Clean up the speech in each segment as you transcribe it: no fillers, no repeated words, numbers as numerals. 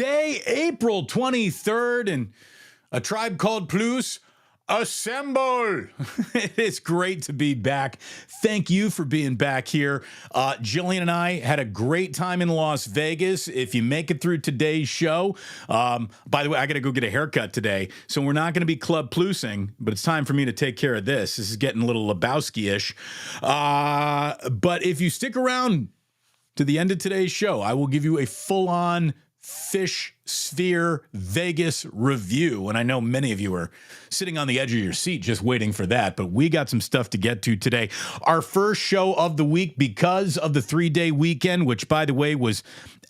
Day, April 23rd, and A Tribe Called Plucer, assemble. It is great to be back. Thank you for being back here. Jillian and I had a great time in Las Vegas. If you make it through today's show, by the way, I got to go get a haircut today, so we're not going to be club plusing, but it's time for me to take care of this. This is getting a little Lebowski-ish. But if you stick around to the end of today's show, I will give you a full-on Fish Sphere Vegas review. And I know many of you are sitting on the edge of your seat just waiting for that, but we got some stuff to get to today. Our first show of the week because of the 3-day weekend, which, by the way, was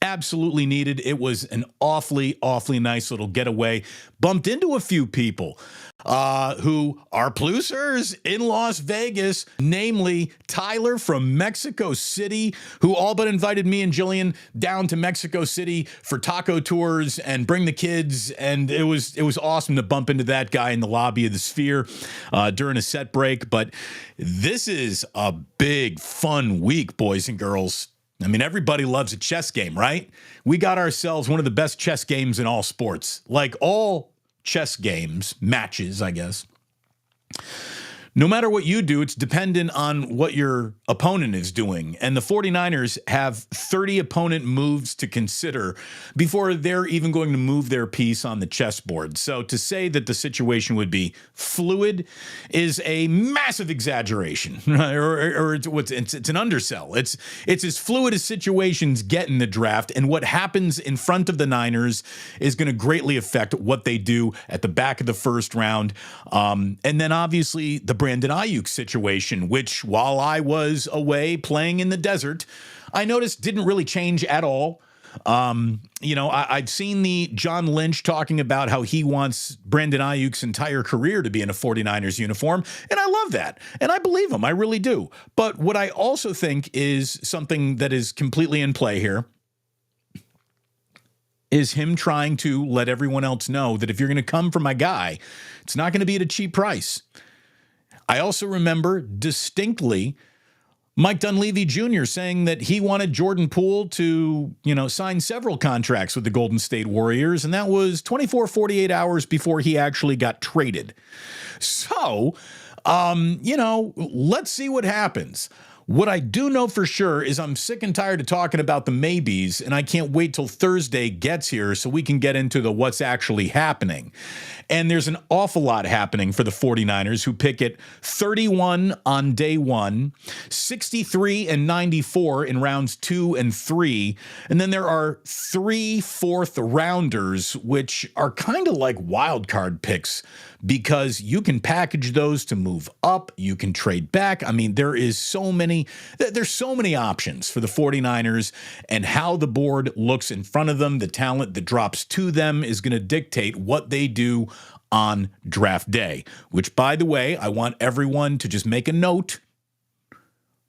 absolutely needed. It was an awfully nice little getaway. Bumped into a few people who are Plucers in Las Vegas, namely Tyler from Mexico City, who all but invited me and Jillian down to Mexico City for taco tours and bring the kids. And it was awesome to bump into that guy in the lobby of the Sphere during a set break. But this is a big, fun week, boys and girls. I mean, everybody loves a chess game, right? We got ourselves one of the best chess games in all sports, like all chess games, matches, I guess. No matter what you do, it's dependent on what your opponent is doing. And the 49ers have 30 opponent moves to consider before they're even going to move their piece on the chessboard. So to say that the situation would be fluid is a massive exaggeration, or it's an undersell. It's as fluid as situations get in the draft, and what happens in front of the Niners is going to greatly affect what they do at the back of the first round. And then obviously the Brandon Ayuk situation, which while I was away playing in the desert, I noticed didn't really change at all. I've seen the John Lynch talking about how he wants Brandon Ayuk's entire career to be in a 49ers uniform, and I love that, and I believe him, I really do. But what I also think is something that is completely in play here is him trying to let everyone else know that if you're going to come for my guy, it's not going to be at a cheap price. I also remember distinctly Mike Dunleavy Jr. saying that he wanted Jordan Poole to, sign several contracts with the Golden State Warriors, and that was 48 hours before he actually got traded. So, let's see what happens. What I do know for sure is I'm sick and tired of talking about the maybes, and I can't wait till Thursday gets here so we can get into the what's actually happening. And there's an awful lot happening for the 49ers, who pick at 31 on day 1, 63 and 94 in rounds 2 and 3. And then there are 3 fourth-rounders, which are kind of like wild card picks, because you can package those to move up, you can trade back. I mean, there's so many options for the 49ers, and how the board looks in front of them, the talent that drops to them, is going to dictate what they do on draft day, which, by the way, I want everyone to just make a note.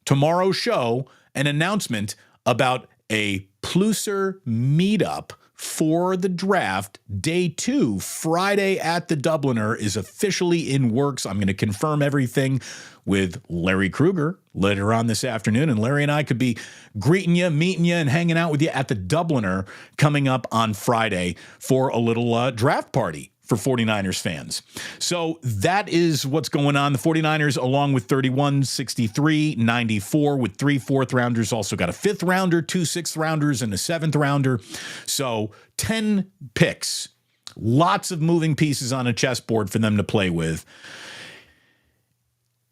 Tomorrow's show, an announcement about a Plucer meetup for the draft. Day 2, Friday at the Dubliner, is officially in works. I'm going to confirm everything with Larry Kruger later on this afternoon, and Larry and I could be greeting you, meeting you, and hanging out with you at the Dubliner coming up on Friday for a little draft party for 49ers fans. So that is what's going on. The 49ers, along with 31, 63, 94, with 3 fourth-rounders, also got a 5th rounder, 2 6th-rounders, and a 7th rounder. So 10 picks. Lots of moving pieces on a chessboard for them to play with.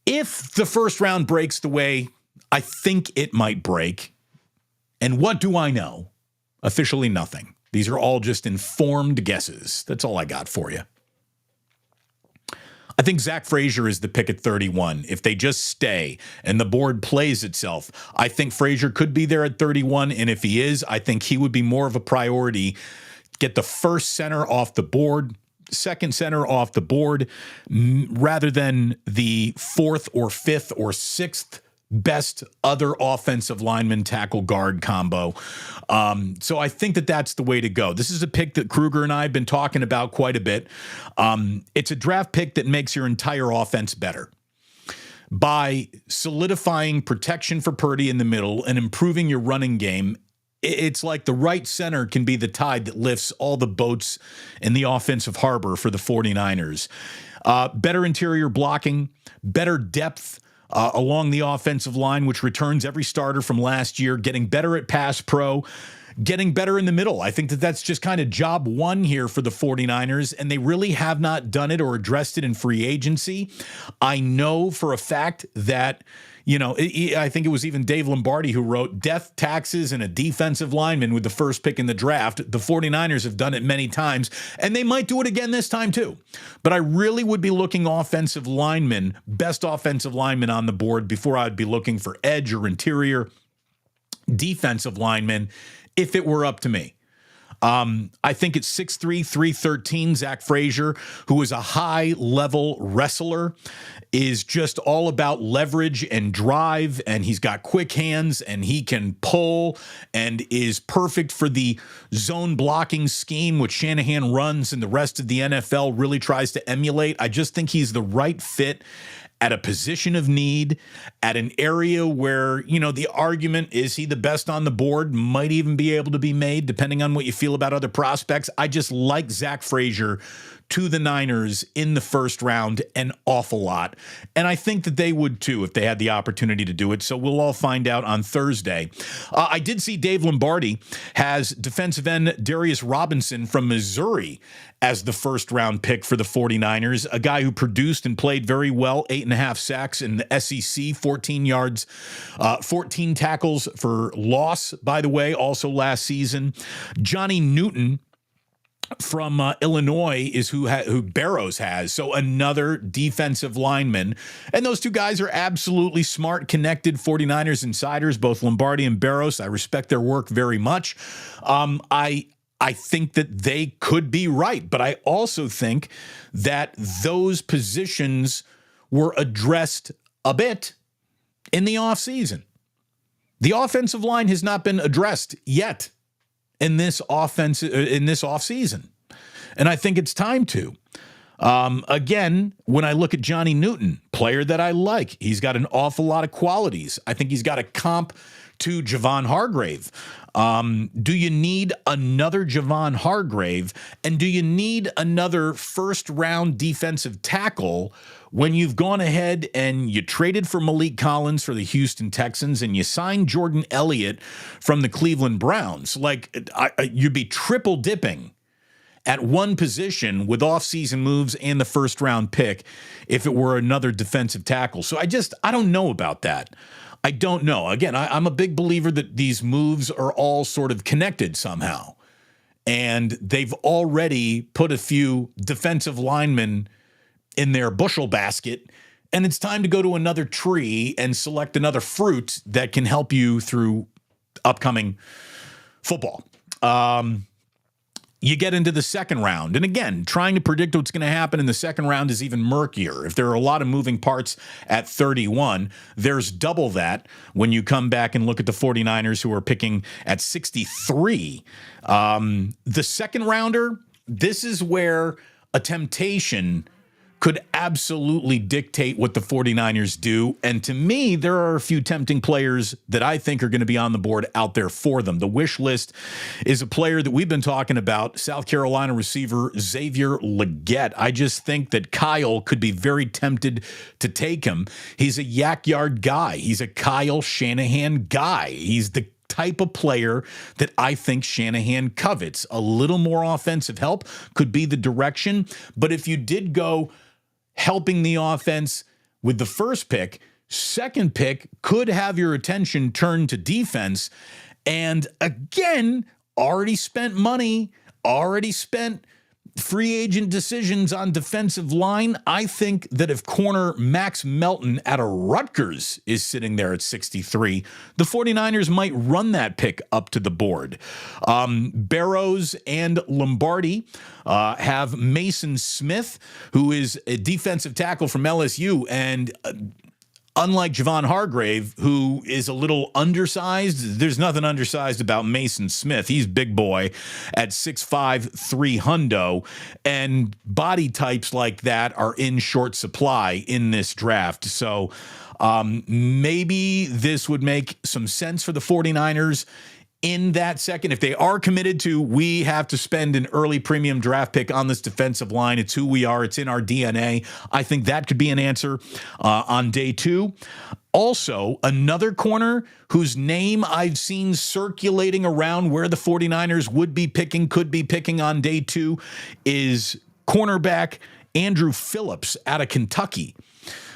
If the first round breaks the way I think it might break, and what do I know? Officially nothing. These are all just informed guesses. That's all I got for you. I think Zach Frazier is the pick at 31. If they just stay and the board plays itself, I think Frazier could be there at 31. And if he is, I think he would be more of a priority. Get the first center off the board, second center off the board, rather than the 4th or 5th or 6th best other offensive lineman tackle guard combo. So I think that that's the way to go. This is a pick that Kruger and I have been talking about quite a bit. It's a draft pick that makes your entire offense better by solidifying protection for Purdy in the middle and improving your running game it's like the right center can be the tide that lifts all the boats in the offensive harbor for the 49ers. Better interior blocking, better depth along the offensive line, which returns every starter from last year, getting better at pass pro, getting better in the middle. I think that that's just kind of job one here for the 49ers, and they really have not done it or addressed it in free agency. I know for a fact that, I think it was even Dave Lombardi who wrote death, taxes, and a defensive lineman with the first pick in the draft. The 49ers have done it many times, and they might do it again this time too. But I really would be looking offensive lineman, best offensive lineman on the board before I'd be looking for edge or interior defensive lineman if it were up to me. I think at 6'3", 313, Zach Frazier, who is a high-level wrestler, is just all about leverage and drive, and he's got quick hands, and he can pull, and is perfect for the zone blocking scheme, which Shanahan runs and the rest of the NFL really tries to emulate. I just think he's the right fit at a position of need, at an area where, the argument, is he the best on the board, might even be able to be made, depending on what you feel about other prospects. I just like Zach Frazier to the Niners in the first round an awful lot. And I think that they would too if they had the opportunity to do it. So we'll all find out on Thursday. I did see Dave Lombardi has defensive end Darius Robinson from Missouri as the first round pick for the 49ers, a guy who produced and played very well, 8.5 sacks in the SEC, 14 yards, 14 tackles for loss, by the way, also last season. Johnny Newton from Illinois is who Barrows has. So another defensive lineman. And those two guys are absolutely smart, connected 49ers insiders, both Lombardi and Barrows. I respect their work very much. I think that they could be right, but I also think that those positions were addressed a bit in the offseason. The offensive line has not been addressed yet in this offseason, and I think it's time to. Again, when I look at Johnny Newton, player that I like, he's got an awful lot of qualities. I think he's got a comp to Javon Hargrave. Do you need another Javon Hargrave? And do you need another first-round defensive tackle when you've gone ahead and you traded for Malik Collins for the Houston Texans and you signed Jordan Elliott from the Cleveland Browns? You'd be triple dipping at one position with offseason moves and the first-round pick if it were another defensive tackle. So I don't know about that. I don't know. Again, I'm a big believer that these moves are all sort of connected somehow. And they've already put a few defensive linemen in their bushel basket, and it's time to go to another tree and select another fruit that can help you through upcoming football. You get into the second round. And again, trying to predict what's going to happen in the second round is even murkier. If there are a lot of moving parts at 31, there's double that when you come back and look at the 49ers who are picking at 63. The second rounder, this is where a temptation could absolutely dictate what the 49ers do. And to me, there are a few tempting players that I think are going to be on the board out there for them. The wish list is a player that we've been talking about, South Carolina receiver Xavier Legette. I just think that Kyle could be very tempted to take him. He's a yak yard guy. He's a Kyle Shanahan guy. He's the type of player that I think Shanahan covets. A little more offensive help could be the direction. But if you did go helping the offense with the first pick, second pick could have your attention turned to defense. And again, already spent money, already spent free agent decisions on defensive line. I think that if corner Max Melton out of Rutgers is sitting there at 63, the 49ers might run that pick up to the board. Barrows and Lombardi have Mason Smith, who is a defensive tackle from LSU, and unlike Javon Hargrave, who is a little undersized, there's nothing undersized about Mason Smith. He's big boy at 6'5", 300, and body types like that are in short supply in this draft. So maybe this would make some sense for the 49ers in that second. If they are committed to, we have to spend an early premium draft pick on this defensive line. It's who we are. It's in our DNA. I think that could be an answer on day 2. Also, another corner whose name I've seen circulating around where the 49ers would be picking, could be picking on day 2 is cornerback Andrew Phillips out of Kentucky.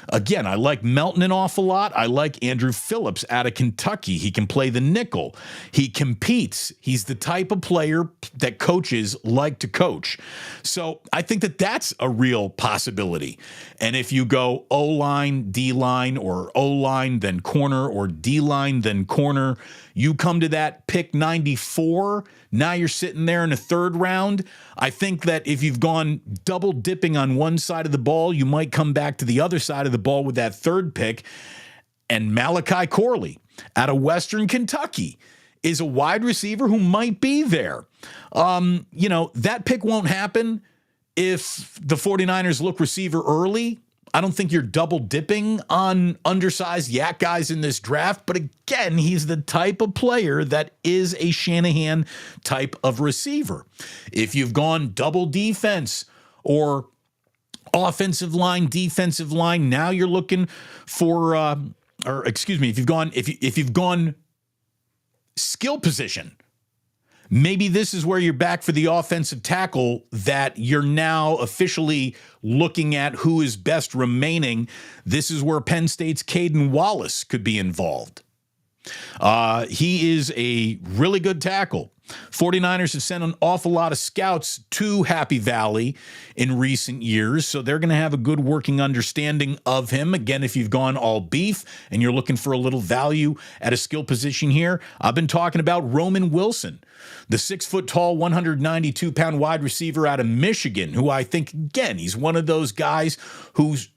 Again, I like Melton an awful lot. I like Andrew Phillips out of Kentucky. He can play the nickel. He competes. He's the type of player that coaches like to coach. So I think that that's a real possibility. And if you go O-line, D-line, or O-line, then corner, or D-line, then corner, you come to that pick 94. Now you're sitting there in the 3rd round. I think that if you've gone double dipping on one side of the ball, you might come back to the other side of the ball with that 3rd pick. And Malachi Corley out of Western Kentucky is a wide receiver who might be there. That pick won't happen if the 49ers look receiver early. I don't think you're double dipping on undersized yak guys in this draft. But again, he's the type of player that is a Shanahan type of receiver. If you've gone double defense or offensive line, defensive line, now you're looking for, if you've gone skill position, maybe this is where you're back for the offensive tackle that you're now officially looking at who is best remaining. This is where Penn State's Caden Wallace could be involved. He is a really good tackle. 49ers have sent an awful lot of scouts to Happy Valley in recent years, so they're going to have a good working understanding of him. Again, if you've gone all beef and you're looking for a little value at a skill position here, I've been talking about Roman Wilson, the 6-foot-tall, 192-pound wide receiver out of Michigan, who I think, again, he's one of those guys who's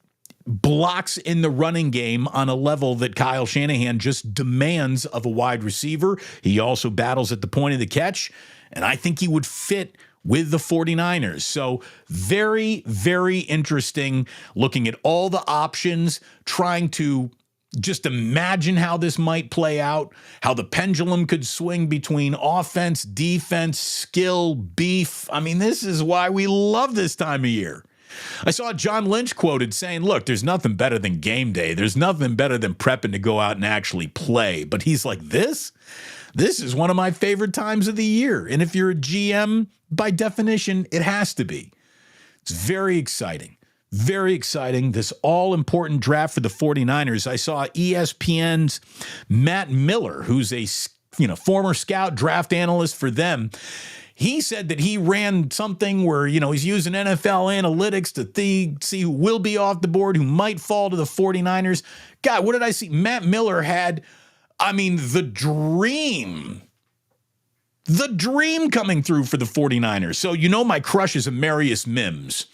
blocks in the running game on a level that Kyle Shanahan just demands of a wide receiver. He also battles at the point of the catch, and I think he would fit with the 49ers. So very, very interesting looking at all the options, trying to just imagine how this might play out, how the pendulum could swing between offense, defense, skill, beef. I mean, this is why we love this time of year. I saw John Lynch quoted saying, look, there's nothing better than game day. There's nothing better than prepping to go out and actually play. But he's like, this is one of my favorite times of the year. And if you're a GM, by definition, it has to be. It's very exciting. Very exciting. This all-important draft for the 49ers. I saw ESPN's Matt Miller, who's a former scout draft analyst for them. He said that he ran something where, he's using NFL analytics to see who will be off the board, who might fall to the 49ers. God, what did I see? Matt Miller had, the dream coming through for the 49ers. So, my crush is Amarius Mims,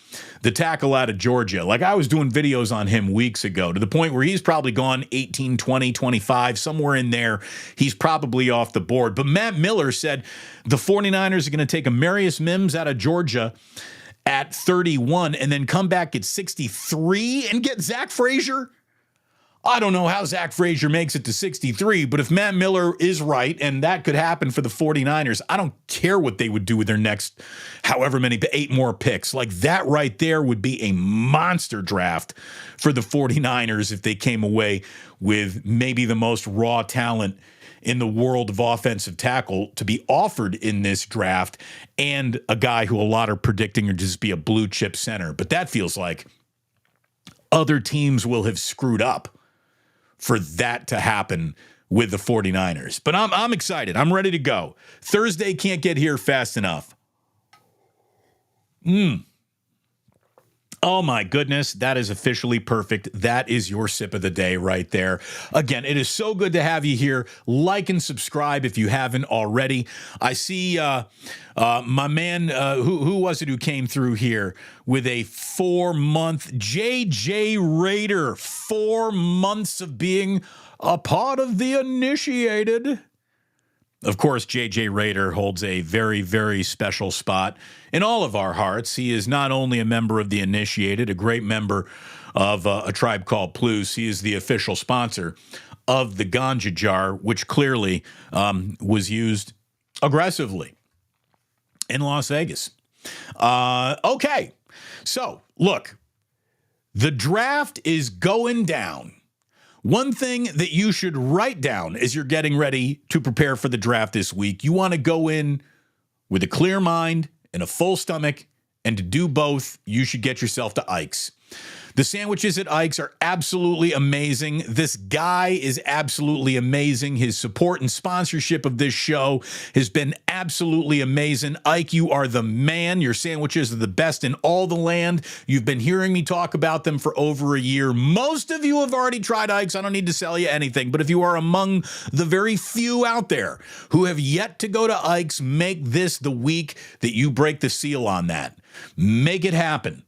the tackle out of Georgia. Like, I was doing videos on him weeks ago to the point where he's probably gone 18, 20, 25, somewhere in there. He's probably off the board. But Matt Miller said the 49ers are going to take Amarius Mims out of Georgia at 31 and then come back at 63 and get Zach Frazier. I don't know how Zach Frazier makes it to 63, but if Matt Miller is right, and that could happen for the 49ers, I don't care what they would do with their next however many, 8 more picks. Like, that right there would be a monster draft for the 49ers if they came away with maybe the most raw talent in the world of offensive tackle to be offered in this draft, and a guy who a lot are predicting will just be a blue chip center. But that feels like other teams will have screwed up for that to happen with the 49ers. But I'm excited. I'm ready to go. Thursday can't get here fast enough. Oh my goodness, that is officially perfect. That is your sip of the day right there. Again, it is so good to have you here. Like and subscribe if you haven't already. I see my man, who was it who came through here with a 4-month JJ Raider, 4 months of being a part of the initiated. Of course, J.J. Raider holds a very, very special spot in all of our hearts. He is not only a member of the Initiated, a great member of A Tribe Called Plucer. He is the official sponsor of the ganja jar, which clearly was used aggressively in Las Vegas. Okay, so look, the draft is going down. One thing that you should write down as you're getting ready to prepare for the draft this week, you want to go in with a clear mind and a full stomach, and to do both, you should get yourself to Ikes. The sandwiches at Ikes are absolutely amazing. This guy is absolutely amazing. His support and sponsorship of this show has been absolutely amazing. Ike, you are the man. Your sandwiches are the best in all the land. You've been hearing me talk about them for over a year. Most of you have already tried Ikes. I don't need to sell you anything. But if you are among the very few out there who have yet to go to Ikes, make this the week that you break the seal on that. Make it happen.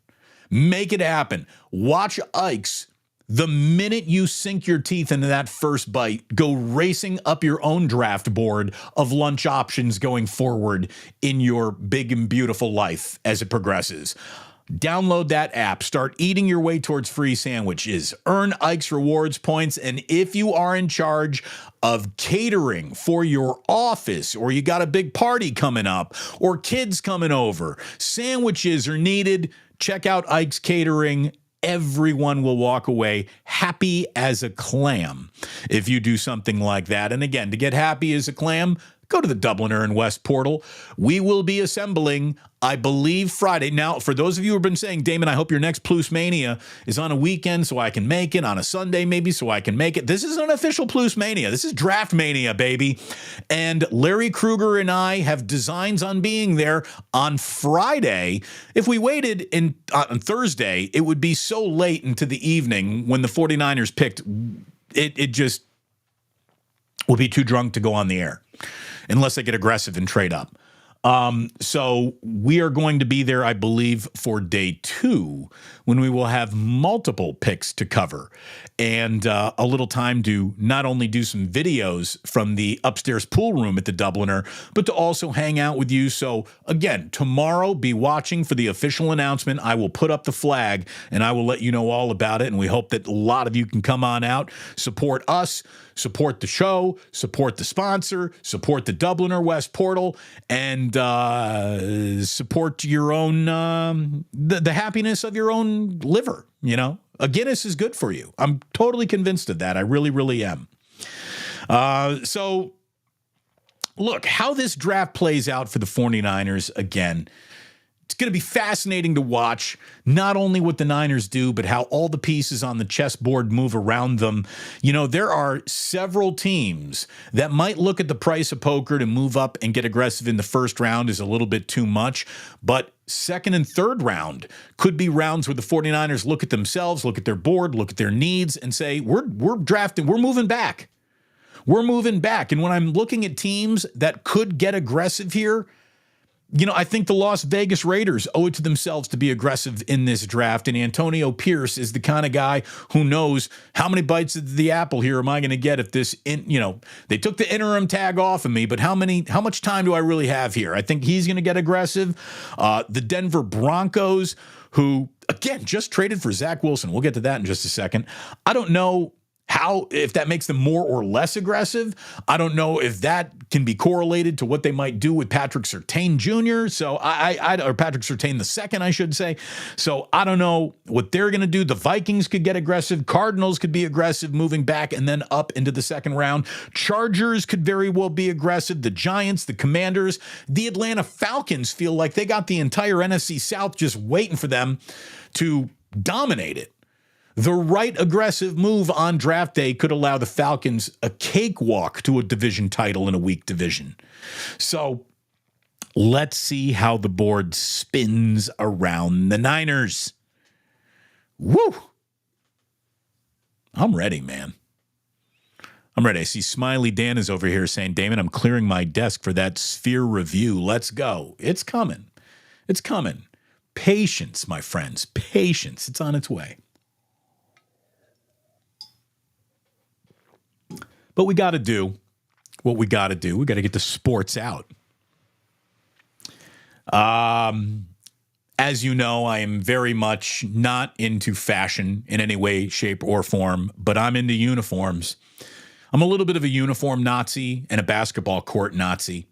Make it happen. Watch Ikes. The minute you sink your teeth into that first bite, go racing up your own draft board of lunch options going forward in your big and beautiful life as it progresses. Download that app. Start eating your way towards free sandwiches. Earn Ikes rewards points. And if you are in charge of catering for your office, or you got a big party coming up, or kids coming over, sandwiches are needed. Check out Ike's Catering. Everyone will walk away happy as a clam if you do something like that. And again, to get happy as a clam, go to the Dubliner and West Portal. We will be assembling, I believe, Friday. Now, for those of you who have been saying, Damon, I hope your next Plus Mania is on a weekend so I can make it, on a Sunday maybe so I can make it. This is an official Plus Mania. This is Draft Mania, baby. And Larry Kruger and I have designs on being there on Friday. If we waited on Thursday, it would be so late into the evening when the 49ers picked. It just would be too drunk to go on the air, unless they get aggressive and trade up. So we are going to be there, I believe, for day 2, when we will have multiple picks to cover and a little time to not only do some videos from the upstairs pool room at the Dubliner, but to also hang out with you. So again, tomorrow, be watching for the official announcement. I will put up the flag and I will let you know all about it. And we hope that a lot of you can come on out, support us, support the show, support the sponsor, support the Dubliner West Portal, and support your own, the happiness of your own liver. You know, a Guinness is good for you. I'm totally convinced of that. I really, really am. So look, how this draft plays out for the 49ers, again, it's going to be fascinating to watch not only what the Niners do, but how all the pieces on the chessboard move around them. You know, there are several teams that might look at the price of poker to move up and get aggressive in the first round is a little bit too much, but second and third round could be rounds where the 49ers look at themselves, look at their board, look at their needs, and say, we're drafting, we're moving back. We're moving back. And when I'm looking at teams that could get aggressive here, you know, I think the Las Vegas Raiders owe it to themselves to be aggressive in this draft. And Antonio Pierce is the kind of guy who knows how many bites of the apple here am I going to get if this, they took the interim tag off of me, but how much time do I really have here? I think he's going to get aggressive. The Denver Broncos, who, again, just traded for Zach Wilson. We'll get to that in just a second. I don't know if that makes them more or less aggressive. I don't know if that can be correlated to what they might do with Patrick Surtain Jr. Or Patrick Surtain II, I should say. So I don't know what they're going to do. The Vikings could get aggressive. Cardinals could be aggressive moving back and then up into the second round. Chargers could very well be aggressive. The Giants, the Commanders, the Atlanta Falcons feel like they got the entire NFC South just waiting for them to dominate it. The right aggressive move on draft day could allow the Falcons a cakewalk to a division title in a weak division. So let's see how the board spins around the Niners. Woo! I'm ready, man. I'm ready. I see Smiley Dan is over here saying, Damon, I'm clearing my desk for that Sphere review. Let's go. It's coming. It's coming. Patience, my friends. Patience. It's on its way. But we got to do what we got to do. We got to get the sports out. As you know, I am very much not into fashion in any way, shape, or form, but I'm into uniforms. I'm a little bit of a uniform Nazi and a basketball court Nazi.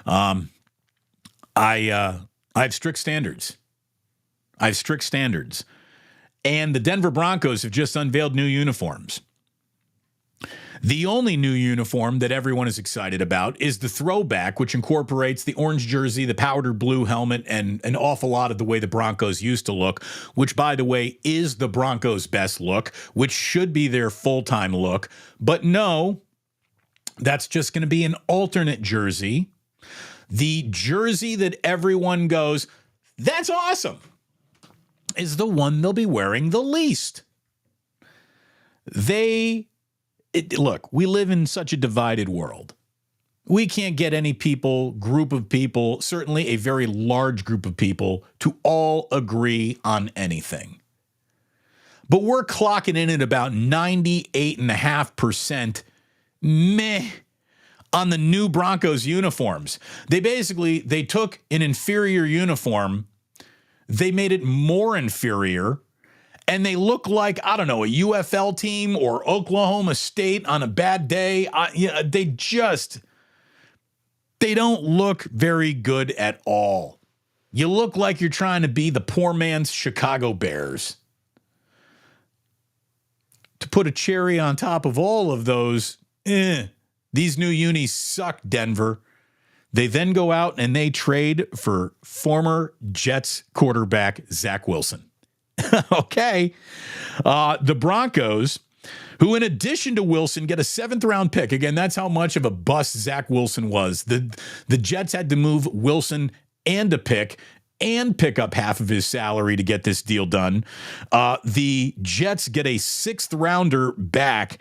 I have strict standards. And the Denver Broncos have just unveiled new uniforms. The only new uniform that everyone is excited about is the throwback, which incorporates the orange jersey, the powder blue helmet, and an awful lot of the way the Broncos used to look, which, by the way, is the Broncos' best look, which should be their full-time look. But no, that's just going to be an alternate jersey. The jersey that everyone goes, that's awesome, is the one they'll be wearing the least. Look, we live in such a divided world. We can't get any group of people, certainly a very large group of people, to all agree on anything. But we're clocking in at about 98.5% meh on the new Broncos uniforms. They took an inferior uniform, they made it more inferior, and they look like, I don't know, a UFL team or Oklahoma State on a bad day. They don't look very good at all. You look like you're trying to be the poor man's Chicago Bears. To put a cherry on top of all of those, these new unis suck, Denver. They then go out and they trade for former Jets quarterback Zach Wilson. Okay. The Broncos, who in addition to Wilson get a 7th-round pick. Again, that's how much of a bust Zach Wilson was. The Jets had to move Wilson and a pick and pick up half of his salary to get this deal done. The Jets get a 6th-rounder back,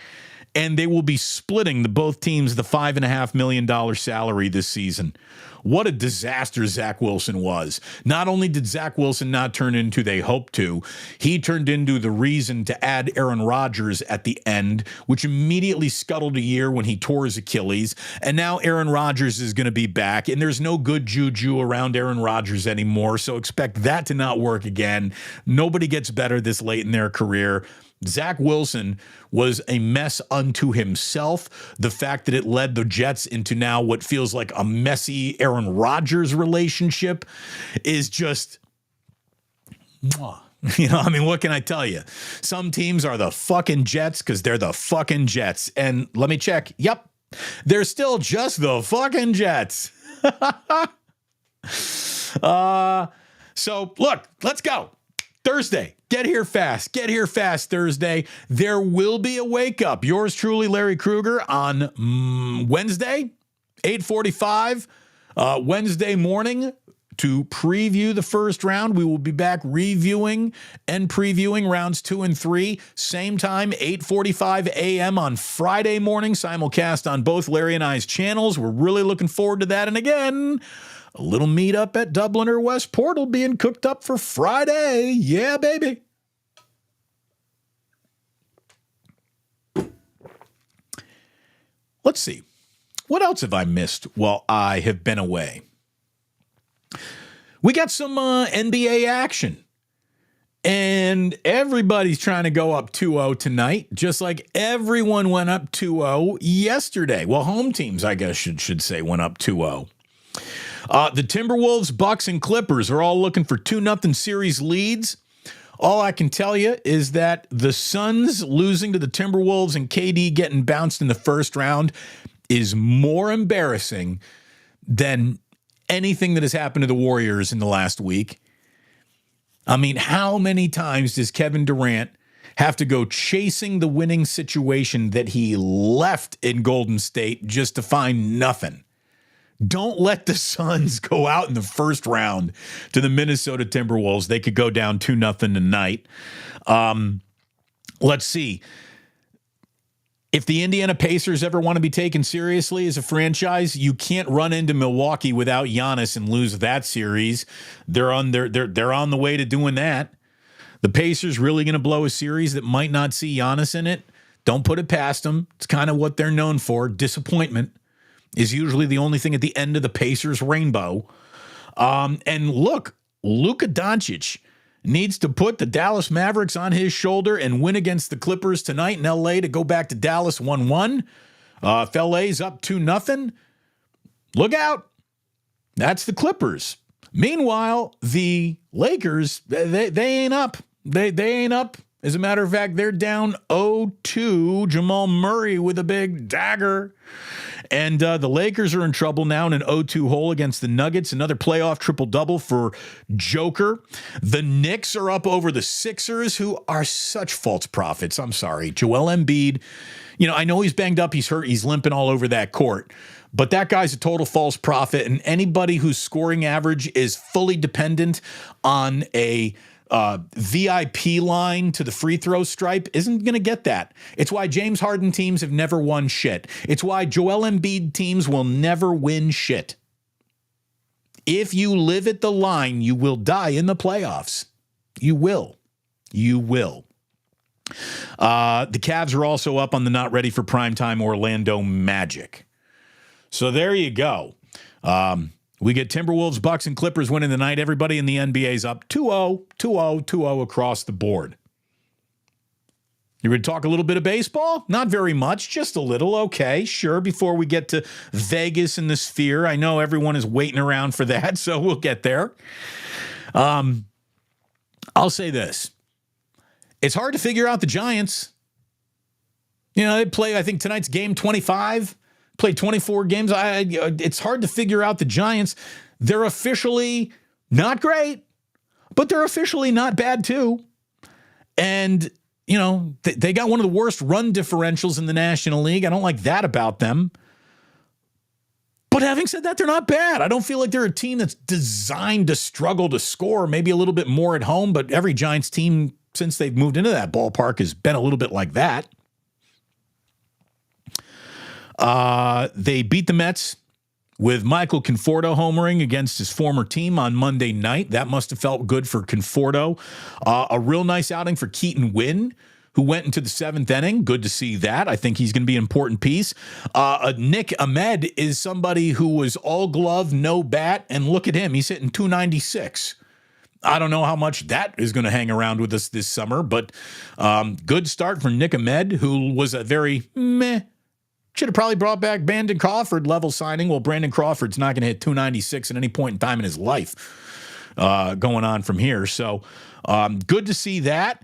and they will be splitting both teams the $5.5 million salary this season. What a disaster Zach Wilson was. Not only did Zach Wilson not turn into they hoped to, he turned into the reason to add Aaron Rodgers at the end, which immediately scuttled a year when he tore his Achilles. And now Aaron Rodgers is going to be back, and there's no good juju around Aaron Rodgers anymore, so expect that to not work again. Nobody gets better this late in their career. Zach Wilson was a mess unto himself. The fact that it led the Jets into now what feels like a messy Aaron Rodgers relationship is just, what can I tell you? Some teams are the fucking Jets because they're the fucking Jets. And let me check. Yep, they're still just the fucking Jets. So look, let's go. Thursday. Get here fast Thursday. There will be a wake up. Yours truly, Larry Krueger, on Wednesday, 8:45, Wednesday morning to preview the first round. We will be back reviewing and previewing rounds 2 and 3. Same time, 8:45 a.m. on Friday morning, simulcast on both Larry and I's channels. We're really looking forward to that. And again, a little meetup at Dubliner West Portal being cooked up for Friday. Yeah, baby. Let's see. What else have I missed while I have been away? We got some NBA action. And everybody's trying to go up 2-0 tonight, just like everyone went up 2-0 yesterday. Well, home teams, I guess should say, went up 2-0. The Timberwolves, Bucks, and Clippers are all looking for 2-0 series leads. All I can tell you is that the Suns losing to the Timberwolves and KD getting bounced in the first round is more embarrassing than anything that has happened to the Warriors in the last week. I mean, how many times does Kevin Durant have to go chasing the winning situation that he left in Golden State just to find nothing? Don't let the Suns go out in the first round to the Minnesota Timberwolves. They could go down 2-0 tonight. Let's see. If the Indiana Pacers ever want to be taken seriously as a franchise, you can't run into Milwaukee without Giannis and lose that series. They're on the way to doing that. The Pacers really going to blow a series that might not see Giannis in it. Don't put it past them. It's kind of what they're known for. Disappointment is usually the only thing at the end of the Pacers rainbow. And look, Luka Doncic needs to put the Dallas Mavericks on his shoulder and win against the Clippers tonight in LA to go back to Dallas 1-1. If LA's up 2-0, look out. That's the Clippers. Meanwhile, the Lakers, they ain't up. They ain't up. As a matter of fact, they're down 0-2. Jamal Murray with a big dagger. And the Lakers are in trouble now in an 0-2 hole against the Nuggets. Another playoff triple-double for Joker. The Knicks are up over the Sixers, who are such false prophets. I'm sorry. Joel Embiid, I know he's banged up. He's hurt. He's limping all over that court. But that guy's a total false prophet. And anybody whose scoring average is fully dependent on a VIP line to the free throw stripe isn't going to get that. It's why James Harden teams have never won shit. It's why Joel Embiid teams will never win shit. If you live at the line, you will die in the playoffs. You will. You will. The Cavs are also up on the not ready for primetime Orlando Magic. So there you go. We get Timberwolves, Bucks, and Clippers winning the night. Everybody in the NBA's up 2-0, 2-0, 2-0 across the board. You ready to talk a little bit of baseball? Not very much, just a little. Okay, sure, before we get to Vegas and the Sphere. I know everyone is waiting around for that, so we'll get there. I'll say this. It's hard to figure out the Giants. They play, I think, tonight's game 25. Played 24 games. It's hard to figure out the Giants. They're officially not great, but they're officially not bad too. And, they got one of the worst run differentials in the National League. I don't like that about them. But having said that, they're not bad. I don't feel like they're a team that's designed to struggle to score, maybe a little bit more at home, but every Giants team since they've moved into that ballpark has been a little bit like that. They beat the Mets with Michael Conforto homering against his former team on Monday night. That must have felt good for Conforto. A real nice outing for Keaton Wynn, who went into the seventh inning. Good to see that. I think he's going to be an important piece. Nick Ahmed is somebody who was all glove, no bat, and look at him. He's hitting 296. I don't know how much that is going to hang around with us this summer, but good start for Nick Ahmed, who was a very meh. Should have probably brought back Brandon Crawford level signing. Well, Brandon Crawford's not going to hit 296 at any point in time in his life going on from here. So good to see that.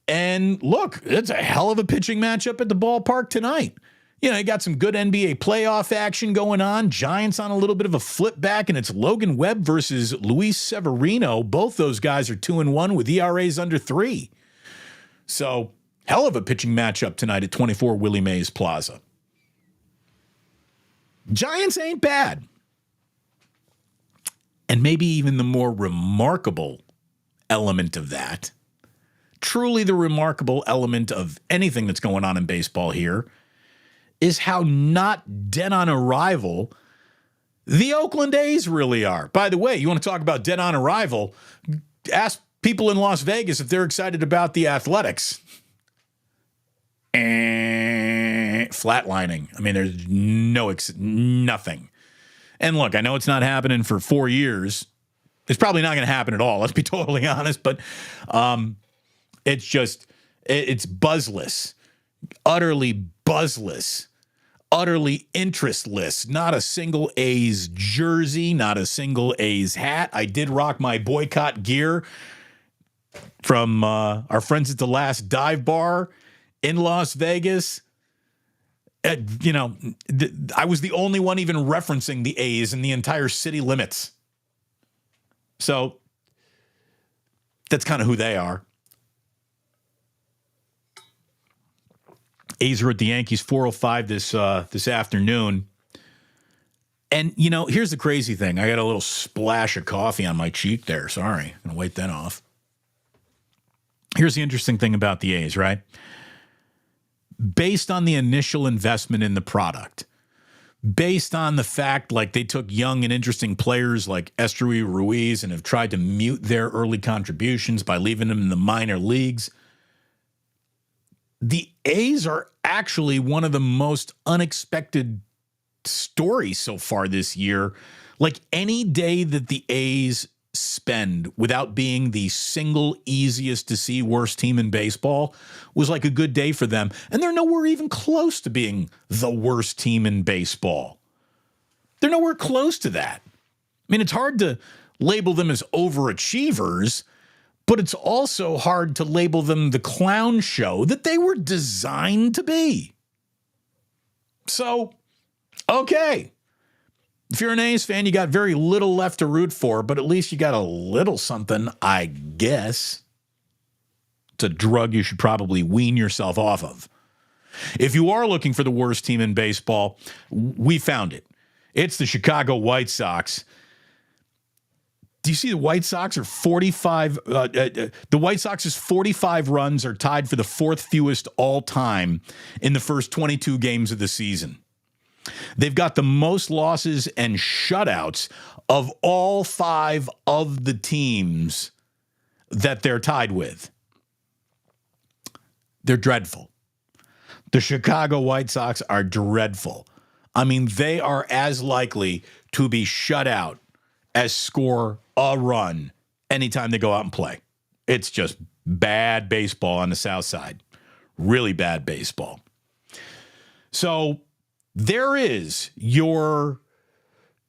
And look, it's a hell of a pitching matchup at the ballpark tonight. You got some good NBA playoff action going on. Giants on a little bit of a flip back, and it's Logan Webb versus Luis Severino. Both those guys are 2-1 with ERAs under 3. So hell of a pitching matchup tonight at 24 Willie Mays Plaza. Giants ain't bad. And maybe even the more remarkable element of that, truly the remarkable element of anything that's going on in baseball here, is how not dead on arrival the Oakland A's really are. By the way, you want to talk about dead on arrival? Ask people in Las Vegas if they're excited about the Athletics. Flatlining. I mean, there's nothing. And look, I know it's not happening for 4 years. It's probably not going to happen at all. Let's be totally honest. But it's buzzless, utterly buzzless, utterly interestless. Not a single A's jersey, not a single A's hat. I did rock my boycott gear from our friends at the Last Dive Bar in Las Vegas. I was the only one even referencing the A's in the entire city limits. So that's kind of who they are. A's are at the Yankees 4:05 this afternoon. And, here's the crazy thing. I got a little splash of coffee on my cheek there. Sorry. I'm going to wipe that off. Here's the interesting thing about the A's, right? Based on the initial investment in the product, based on the fact like they took young and interesting players like Esteury Ruiz and have tried to mute their early contributions by leaving them in the minor leagues, the A's are actually one of the most unexpected stories so far this year. Like any day that the A's spend without being the single easiest to see worst team in baseball was like a good day for them. And they're nowhere even close to being the worst team in baseball. They're nowhere close to that. I mean, it's hard to label them as overachievers, but it's also hard to label them the clown show that they were designed to be. So, okay. If you're an A's fan, you got very little left to root for, but at least you got a little something, I guess. It's a drug you should probably wean yourself off of. If you are looking for the worst team in baseball, we found it. It's the Chicago White Sox. Do you see the White Sox are 45? The White Sox's 45 runs are tied for the fourth fewest all time in the first 22 games of the season. They've got the most losses and shutouts of all 5 of the teams that they're tied with. They're dreadful. The Chicago White Sox are dreadful. I mean, they are as likely to be shut out as score a run anytime they go out and play. It's just bad baseball on the South Side. Really bad baseball. So there is your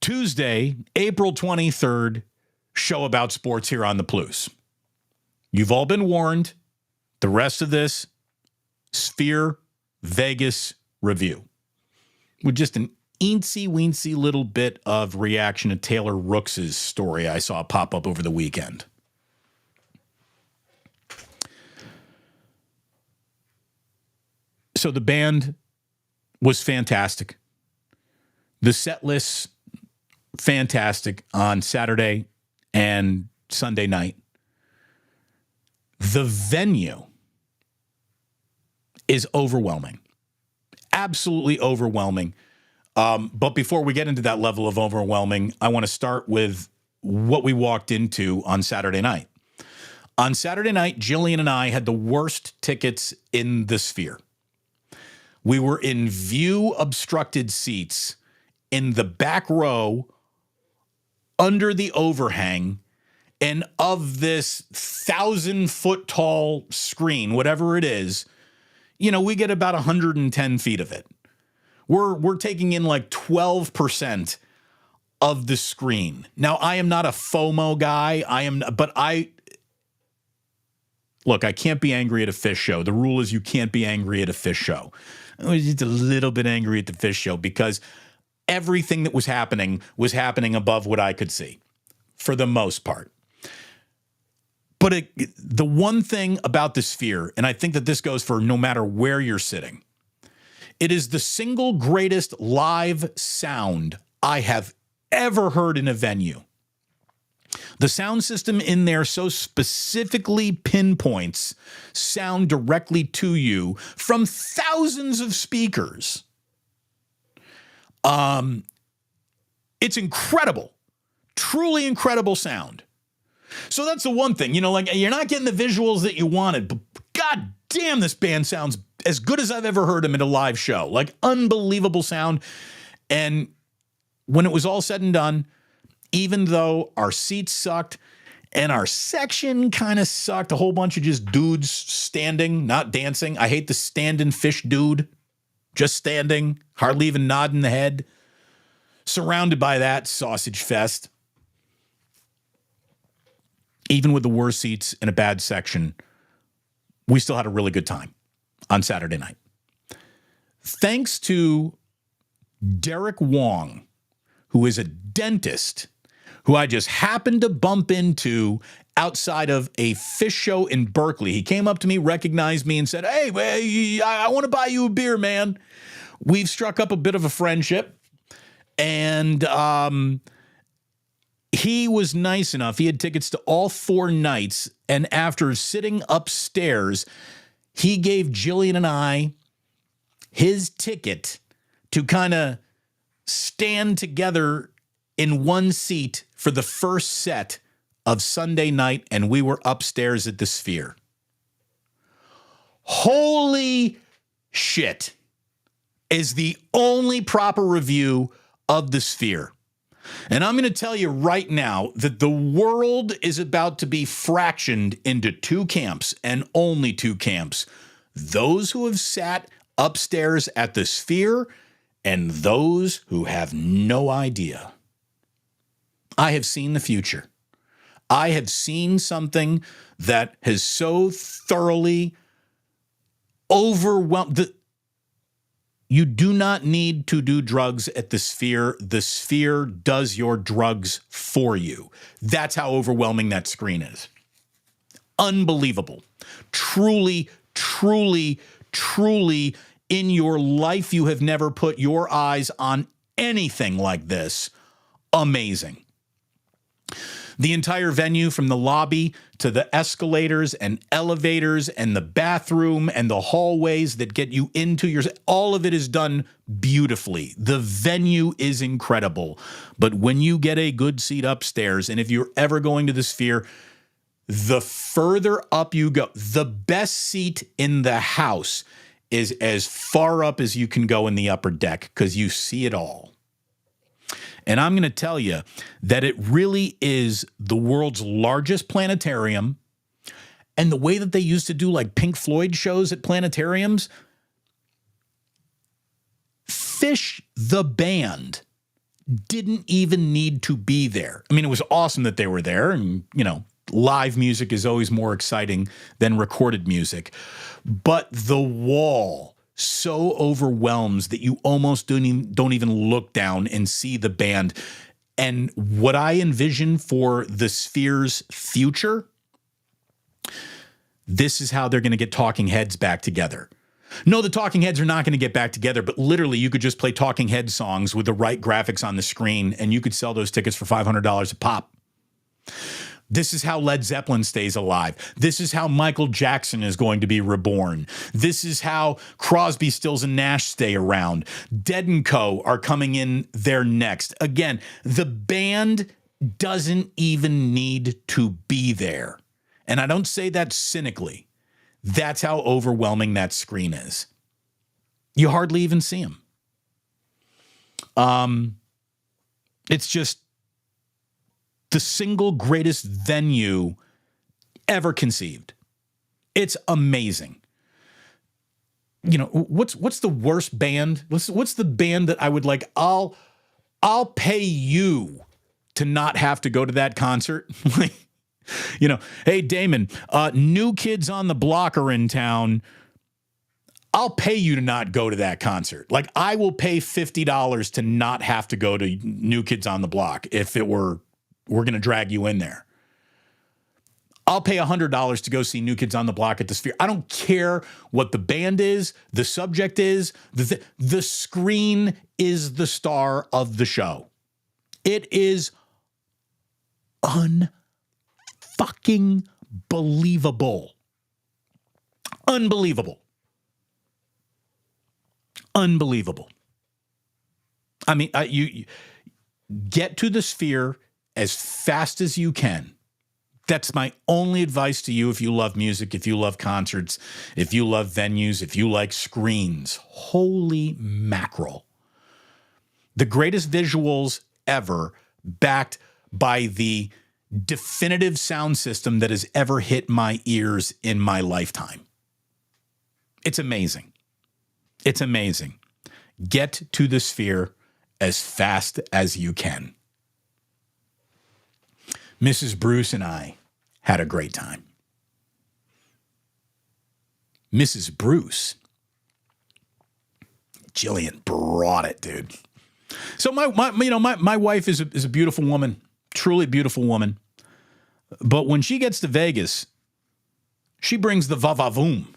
Tuesday, April 23rd show about sports here on the Pluce. You've all been warned. The rest of this, Sphere Vegas review. With just an eensy-weensy little bit of reaction to Taylor Rooks' story I saw pop up over the weekend. So the band was fantastic. The set list, fantastic on Saturday and Sunday night. The venue is overwhelming. Absolutely overwhelming. But before we get into that level of overwhelming, I want to start with what we walked into on Saturday night. On Saturday night, Jillian and I had the worst tickets in the Sphere. We were in view-obstructed seats in the back row under the overhang, and of this 1,000-foot-tall screen, whatever it is, you know, we get about 110 feet of it. We're taking in like 12% of the screen. Now, I am not a FOMO guy. Look, I can't be angry at a fish show. The rule is you can't be angry at a fish show. I was just a little bit angry at the fish show because everything that was happening above what I could see for the most part. But the one thing about the Sphere, and I think that this goes for no matter where you're sitting, it is the single greatest live sound I have ever heard in a venue. The sound system in there so specifically pinpoints sound directly to you from thousands of speakers. It's incredible, truly incredible sound. So that's the one thing, you know, like you're not getting the visuals that you wanted, but God damn, this band sounds as good as I've ever heard them at a live show. Like unbelievable sound. And when it was all said and done, even though our seats sucked and our section kind of sucked, a whole bunch of just dudes standing, not dancing. I hate the standing fish dude, just standing, hardly even nodding the head, surrounded by that sausage fest. Even with the worst seats in a bad section, we still had a really good time on Saturday night. Thanks to Derek Wong, who is a dentist, who I just happened to bump into outside of a fish show in Berkeley. He came up to me, recognized me, and said, "Hey, I want to buy you a beer, man." We've struck up a bit of a friendship, and he was nice enough. He had tickets to all 4 nights, and after sitting upstairs, he gave Jillian and I his ticket to kind of stand together in one seat for the first set of Sunday night, and we were upstairs at the Sphere. Holy shit is the only proper review of the Sphere. And I'm going to tell you right now that the world is about to be fractioned into two camps and only two camps. Those who have sat upstairs at the Sphere and those who have no idea. I have seen the future. I have seen something that has so thoroughly overwhelmed. You do not need to do drugs at the Sphere. The Sphere does your drugs for you. That's how overwhelming that screen is. Unbelievable. Truly, truly, truly, in your life, you have never put your eyes on anything like this. Amazing. The entire venue, from the lobby to the escalators and elevators and the bathroom and the hallways that get you into your, all of it is done beautifully. The venue is incredible. But when you get a good seat upstairs, and if you're ever going to the Sphere, the further up you go, the best seat in the house is as far up as you can go in the upper deck because you see it all. And I'm going to tell you that it really is the world's largest planetarium. And the way that they used to do like Pink Floyd shows at planetariums, Fish the band didn't even need to be there. I mean, it was awesome that they were there. And, you know, live music is always more exciting than recorded music. But the wall so overwhelms that you almost don't even look down and see the band. And what I envision for the Sphere's future, this is how they're going to get Talking Heads back together. No, the Talking Heads are not going to get back together, but literally you could just play Talking Head songs with the right graphics on the screen, and you could sell those tickets for $500 a pop. This is how Led Zeppelin stays alive. This is how Michael Jackson is going to be reborn. This is how Crosby, Stills, and Nash stay around. Dead & Co. are coming in there next. Again, the band doesn't even need to be there. And I don't say that cynically. That's how overwhelming that screen is. You hardly even see them. It's just the single greatest venue ever conceived. It's amazing. You know, what's the worst band? What's the band that I would like? I'll pay you to not have to go to that concert. You know, hey Damon, New Kids on the Block are in town. I'll pay you to not go to that concert. Like, I will pay $50 to not have to go to New Kids on the Block if it were, we're going to drag you in there. I'll pay $100 to go see New Kids on the Block at the Sphere. I don't care what the band is, the subject is, the screen is the star of the show. It is unfucking believable. Unbelievable. Unbelievable. I mean, you get to the Sphere as fast as you can. That's my only advice to you if you love music, if you love concerts, if you love venues, if you like screens. Holy mackerel. The greatest visuals ever, backed by the definitive sound system that has ever hit my ears in my lifetime. It's amazing. It's amazing. Get to the Sphere as fast as you can. Mrs. Bruce and I had a great time. Mrs. Bruce, Jillian brought it, dude. So my wife is a beautiful woman, truly beautiful woman. But when she gets to Vegas, she brings the va-va-voom.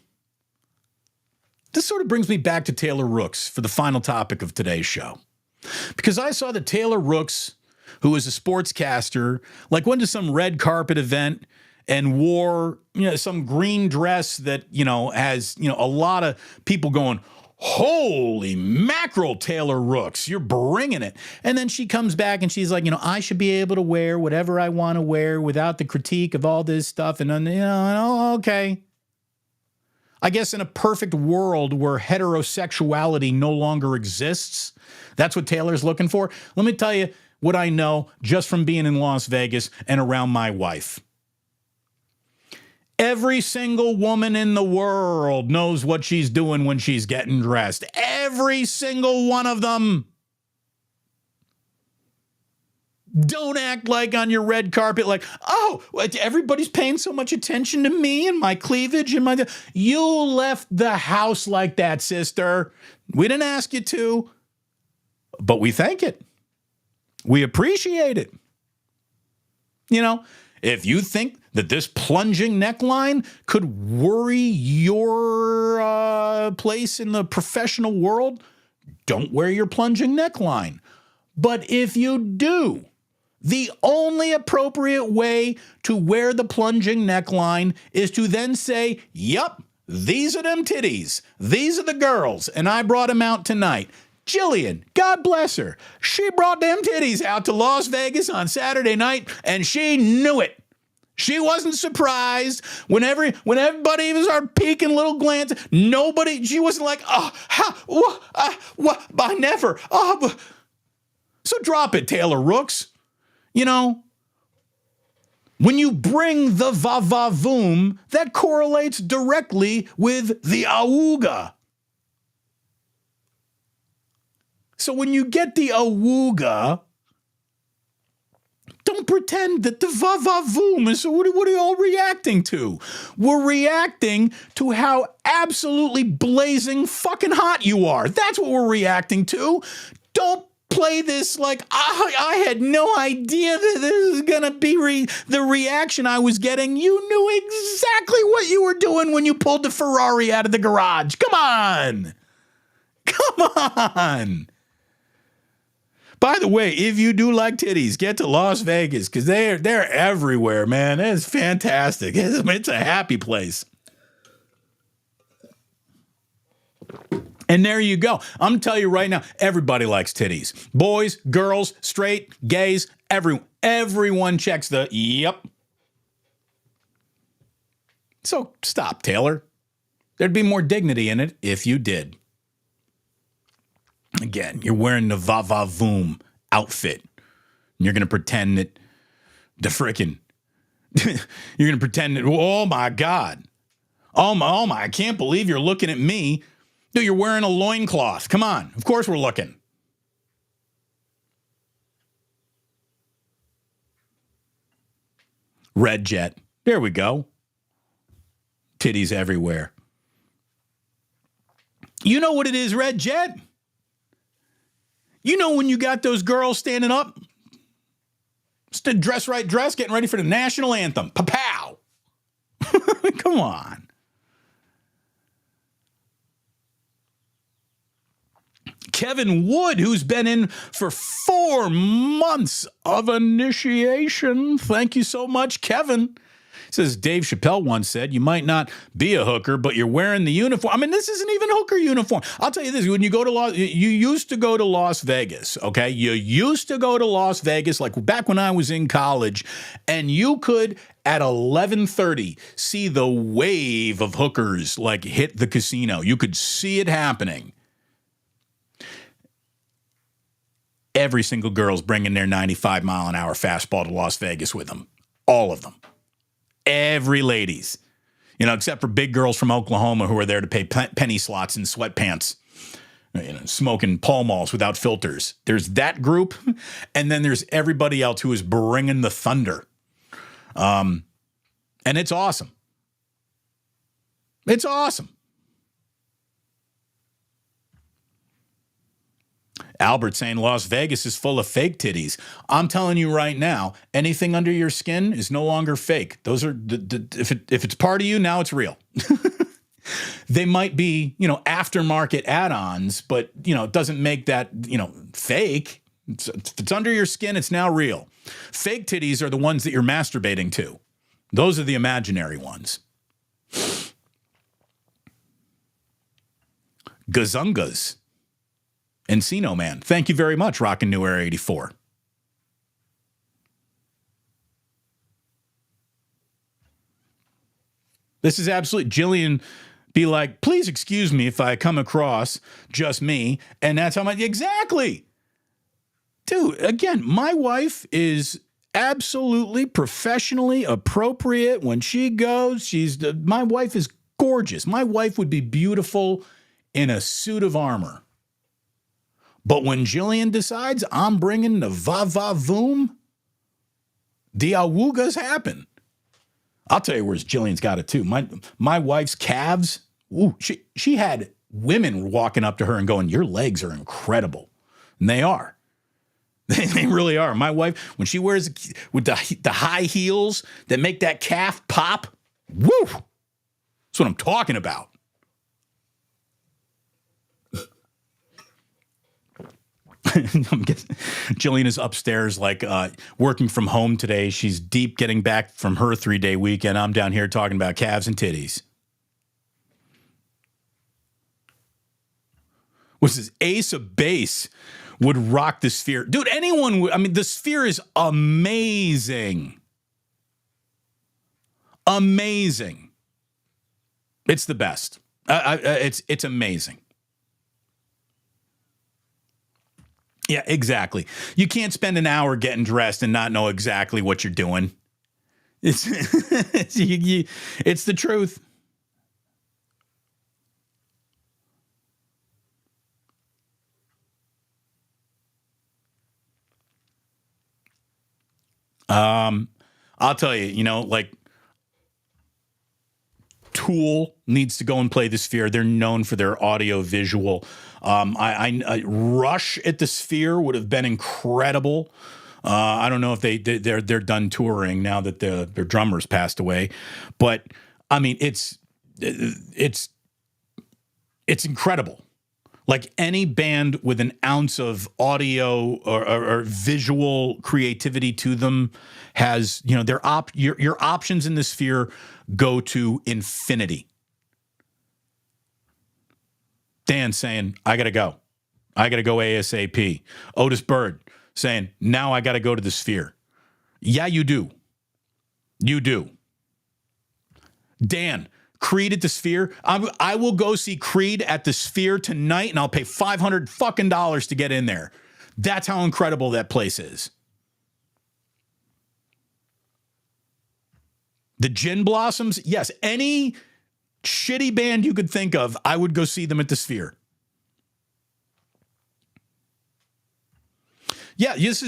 This sort of brings me back to Taylor Rooks for the final topic of today's show. Because I saw that Taylor Rooks, who is a sportscaster, like went to some red carpet event and wore, some green dress that, has, a lot of people going, holy mackerel, Taylor Rooks, you're bringing it. And then she comes back and she's like, I should be able to wear whatever I want to wear without the critique of all this stuff. And then, okay. I guess in a perfect world where heterosexuality no longer exists, that's what Taylor's looking for. Let me tell you, what I know just from being in Las Vegas and around my wife. Every single woman in the world knows what she's doing when she's getting dressed. Every single one of them. Don't act like on your red carpet, like, oh, everybody's paying so much attention to me and my cleavage and my. You left the house like that, sister. We didn't ask you to, but we thank it. We appreciate it. You know, if you think that this plunging neckline could worry your place in the professional world, don't wear your plunging neckline. But if you do, the only appropriate way to wear the plunging neckline is to then say, yep, these are them titties. These are the girls, and I brought them out tonight. Jillian, God bless her. She brought them titties out to Las Vegas on Saturday night, and she knew it. She wasn't surprised when everybody was our peeking little glance. She wasn't like, I never. So drop it, Taylor Rooks. You know, when you bring the va-va-voom, that correlates directly with the awooga. So when you get the awooga, don't pretend that the va-va-voom is, what are you all reacting to? We're reacting to how absolutely blazing fucking hot you are. That's what we're reacting to. Don't play this like, I had no idea that this is going to be the reaction I was getting. You knew exactly what you were doing when you pulled the Ferrari out of the garage. Come on. Come on. By the way, if you do like titties, get to Las Vegas because they're everywhere, man. It's fantastic. It's a happy place. And there you go. I'm telling you right now, everybody likes titties. Boys, girls, straight, gays, everyone checks the yep. So stop, Taylor. There'd be more dignity in it if you did. Again, you're wearing the va-va-voom outfit. And you're going to pretend that you're going to pretend that, oh my God. Oh my, I can't believe you're looking at me. Dude, you're wearing a loincloth. Come on. Of course we're looking. Red Jet. There we go. Titties everywhere. You know what it is, Red Jet? You know when you got those girls standing up? Dress right dress, getting ready for the national anthem. Pa-pow. Come on. Kevin Wood, who's been in for 4 months of initiation. Thank you so much, Kevin. Says Dave Chappelle once said, you might not be a hooker, but you're wearing the uniform. I mean, this isn't even a hooker uniform. I'll tell you this. When you go to you used to go to Las Vegas, okay? You used to go to Las Vegas, like back when I was in college, and you could, at 11:30, see the wave of hookers, like, hit the casino. You could see it happening. Every single girl's bringing their 95-mile-an-hour fastball to Las Vegas with them. All of them. Every ladies. You know, except for big girls from Oklahoma who are there to pay penny slots in sweatpants. You know, smoking Pall Malls without filters. There's that group, and then there's everybody else who is bringing the thunder. And it's awesome. It's awesome. Albert saying Las Vegas is full of fake titties. I'm telling you right now, anything under your skin is no longer fake. Those are if it's part of you, now it's real. They might be, you know, aftermarket add-ons, but, you know, it doesn't make that, you know, fake. If it's under your skin, it's now real. Fake titties are the ones that you're masturbating to. Those are the imaginary ones. Gazungas. Encino Man. Thank you very much, Rockin' New Era 84. This is absolutely Jillian be like, please excuse me if I come across just me. And that's how much. Exactly. Dude, again, my wife is absolutely professionally appropriate when she goes. My wife is gorgeous. My wife would be beautiful in a suit of armor. But when Jillian decides I'm bringing the va-va-voom, the awoogas happen. I'll tell you where Jillian's got it too. My wife's calves, ooh, she had women walking up to her and going, your legs are incredible. And they are. They really are. My wife, when she wears with the high heels that make that calf pop, woo! That's what I'm talking about. I'm guessing Jillian is upstairs, like working from home today. She's deep getting back from her 3-day weekend. I'm down here talking about calves and titties. What's this? Ace of Base would rock the Sphere. Dude, anyone would. I mean, the Sphere is amazing. Amazing. It's the best. It's amazing. Yeah, exactly. You can't spend an hour getting dressed and not know exactly what you're doing. It's it's the truth. I'll tell you, like Tool needs to go and play the Sphere. They're known for their audio visual. I Rush at the Sphere would have been incredible. I don't know if they're done touring now that their drummer's passed away, but I mean it's incredible. Like any band with an ounce of audio or visual creativity to them has, your options in the Sphere go to infinity. Dan saying, I got to go. I got to go ASAP. Otis Bird saying, now I got to go to the Sphere. Yeah, you do. You do. Dan, Creed at the Sphere. I will go see Creed at the Sphere tonight, and I'll pay $500 fucking dollars to get in there. That's how incredible that place is. The Gin Blossoms, yes, any shitty band you could think of, I would go see them at the Sphere. Yeah, this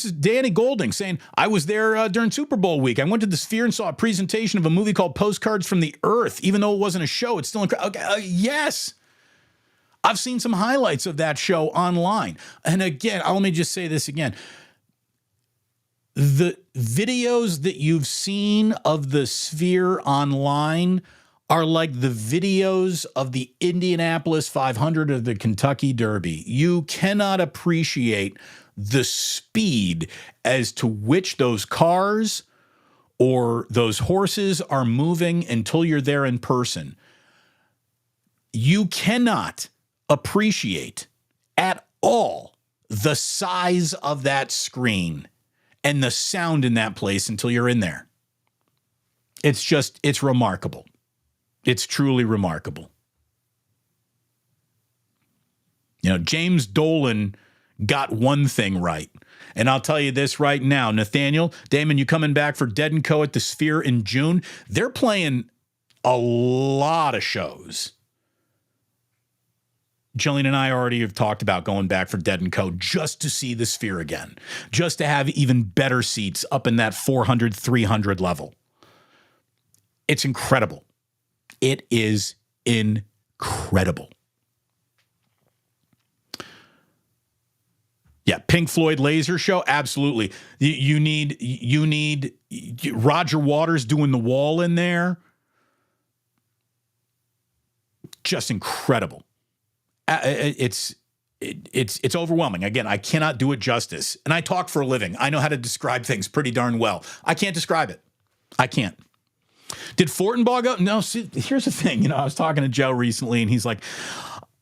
is Danny Golding saying, I was there during Super Bowl week. I went to the Sphere and saw a presentation of a movie called Postcards from the Earth. Even though it wasn't a show, it's still incredible. Okay, yes. I've seen some highlights of that show online. And again, let me just say this again. The videos that you've seen of the Sphere online are like the videos of the Indianapolis 500 of the Kentucky Derby. You cannot appreciate the speed as to which those cars or those horses are moving until you're there in person. You cannot appreciate at all the size of that screen and the sound in that place until you're in there. It's remarkable. It's truly remarkable. James Dolan got one thing right. And I'll tell you this right now, Nathaniel, Damon, you coming back for Dead & Co. at the Sphere in June? They're playing a lot of shows. Jillian and I already have talked about going back for Dead & Co. just to see the Sphere again, just to have even better seats up in that 400, 300 level. It's incredible. It is incredible. Yeah, Pink Floyd laser show, absolutely. You need Roger Waters doing the wall in there. Just incredible. It's overwhelming. Again, I cannot do it justice. And I talk for a living. I know how to describe things pretty darn well. I can't describe it. I can't. Did Fortenbaugh go? No, see, here's the thing. I was talking to Joe recently, and he's like,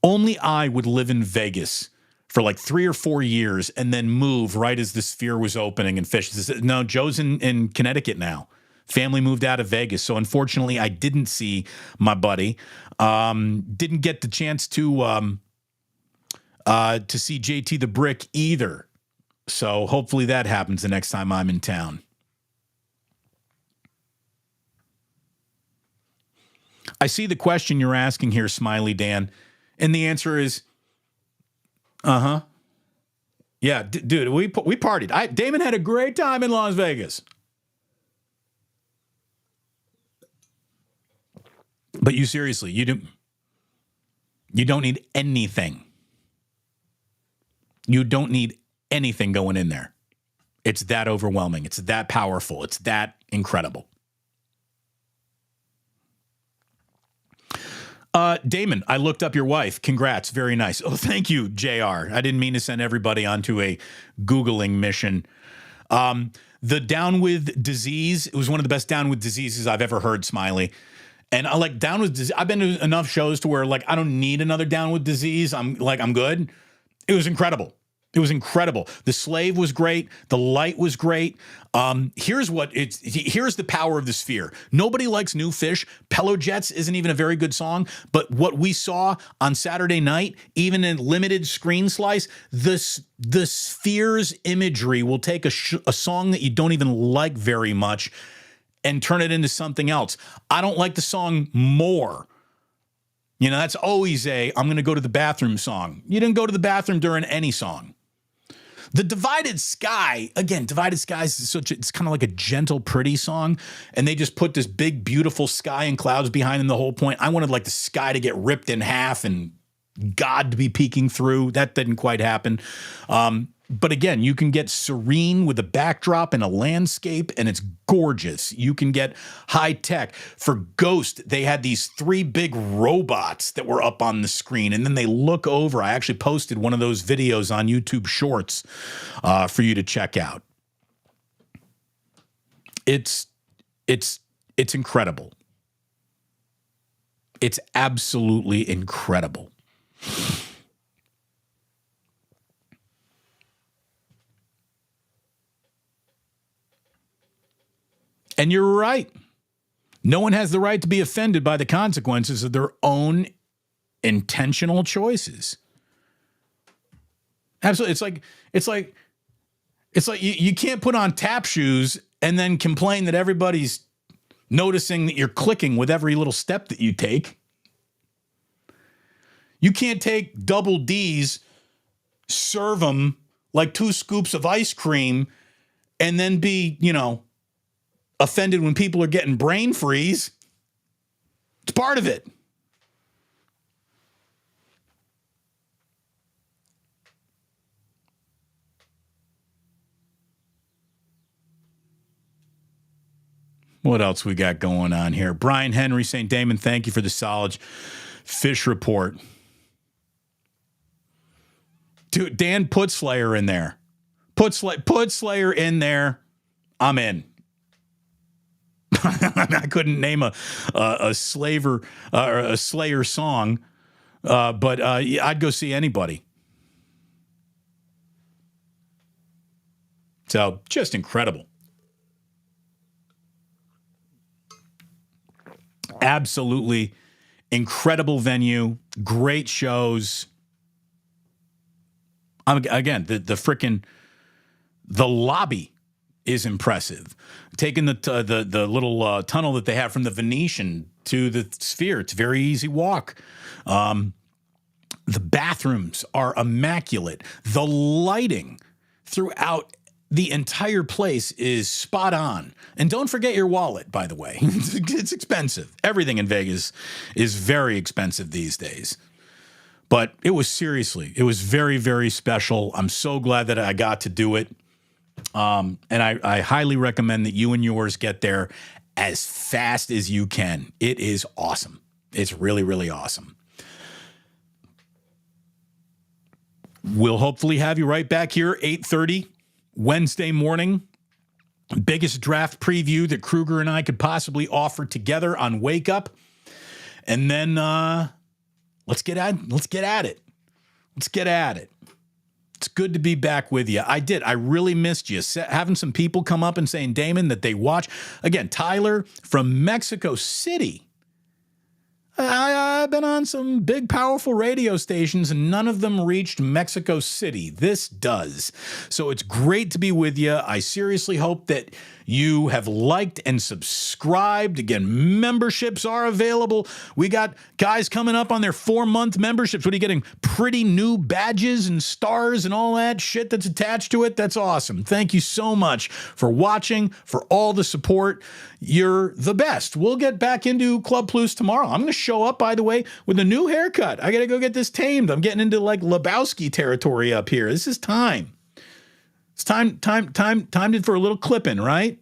only I would live in Vegas for like 3 or 4 years and then move right as the Sphere was opening and fish. No, Joe's in Connecticut now. Family moved out of Vegas. So unfortunately, I didn't see my buddy. Didn't get the chance to see JT the Brick either. So hopefully that happens the next time I'm in town. I see the question you're asking here, Smiley Dan, and the answer is, yeah, dude, we partied. Damon had a great time in Las Vegas. But you seriously, you don't need anything. You don't need anything going in there. It's that overwhelming. It's that powerful. It's that incredible. Damon, I looked up your wife. Congrats. Very nice. Oh, thank you, JR. I didn't mean to send everybody onto a Googling mission. The Down with Disease, it was one of the best Down with Diseases I've ever heard, Smiley. And I like Down with Disease. I've been to enough shows to where like I don't need another Down with Disease. I'm good. It was incredible. It was incredible. The Slave was great. The Light was great. Here's the power of the Sphere. Nobody likes New Fish. Pello Jets isn't even a very good song, but what we saw on Saturday night, even in limited screen slice, the Sphere's imagery will take a song that you don't even like very much and turn it into something else. I don't like the song More. You know, that's always I'm going to go to the bathroom song. You didn't go to the bathroom during any song. The Divided Sky, again, Divided Skies is it's kind of like a gentle, pretty song. And they just put this big, beautiful sky and clouds behind them the whole point. I wanted like the sky to get ripped in half and God to be peeking through. That didn't quite happen. But again, you can get serene with a backdrop and a landscape, and it's gorgeous. You can get high tech. For Ghost, they had these 3 big robots that were up on the screen, and then they look over. I actually posted one of those videos on YouTube Shorts for you to check out. It's incredible. It's absolutely incredible. And you're right. No one has the right to be offended by the consequences of their own intentional choices. Absolutely. It's like you can't put on tap shoes and then complain that everybody's noticing that you're clicking with every little step that you take. You can't take double D's, serve them like 2 scoops of ice cream, and then be, offended when people are getting brain freeze. It's part of it. What else we got going on here? Brian Henry saying, Damon, thank you for the solid fish report. Dude, Dan, put Slayer in there. Put Slayer in there. I'm in. I couldn't name a Slayer or a Slayer song, but I'd go see anybody. So just incredible. Absolutely incredible venue, great shows. Again, the lobby is impressive. Taking the little tunnel that they have from the Venetian to the Sphere, it's a very easy walk. The bathrooms are immaculate. The lighting throughout the entire place is spot on. And don't forget your wallet, by the way. It's expensive. Everything in Vegas is very expensive these days. But it was very, very special. I'm so glad that I got to do it. And I highly recommend that you and yours get there as fast as you can. It is awesome. It's really, really awesome. We'll hopefully have you right back here, 8:30 Wednesday morning. Biggest draft preview that Kruger and I could possibly offer together on Wake Up. And then let's get at it. It's good to be back with you. I really missed you. Having some people come up and saying, Damon, that they watch. Again, Tyler from Mexico City. I've been on some big, powerful radio stations, and none of them reached Mexico City. This does. So it's great to be with you. I seriously hope that you have liked and subscribed. Again, memberships are available. We got guys coming up on their 4-month memberships. What are you getting? Pretty new badges and stars and all that shit that's attached to it. That's awesome. Thank you so much for watching, for all the support. You're the best. We'll get back into Club Plus tomorrow. I'm going to show up, by the way, with a new haircut. I got to go get this tamed. I'm getting into like Lebowski territory up here. This is time. It's time for a little clipping, right?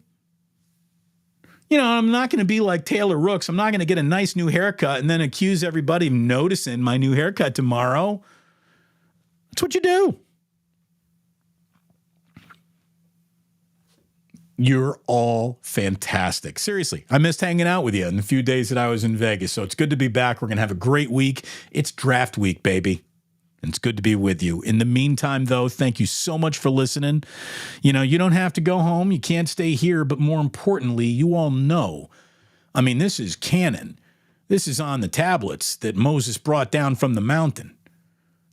You know, I'm not going to be like Taylor Rooks. I'm not going to get a nice new haircut and then accuse everybody of noticing my new haircut tomorrow. That's what you do. You're all fantastic. Seriously, I missed hanging out with you in the few days that I was in Vegas. So it's good to be back. We're going to have a great week. It's draft week, baby. And it's good to be with you. In the meantime, though, thank you so much for listening. You know, you don't have to go home. You can't stay here. But more importantly, you all know, I mean, this is canon. This is on the tablets that Moses brought down from the mountain.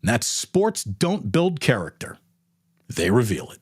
And that's sports don't build character. They reveal it.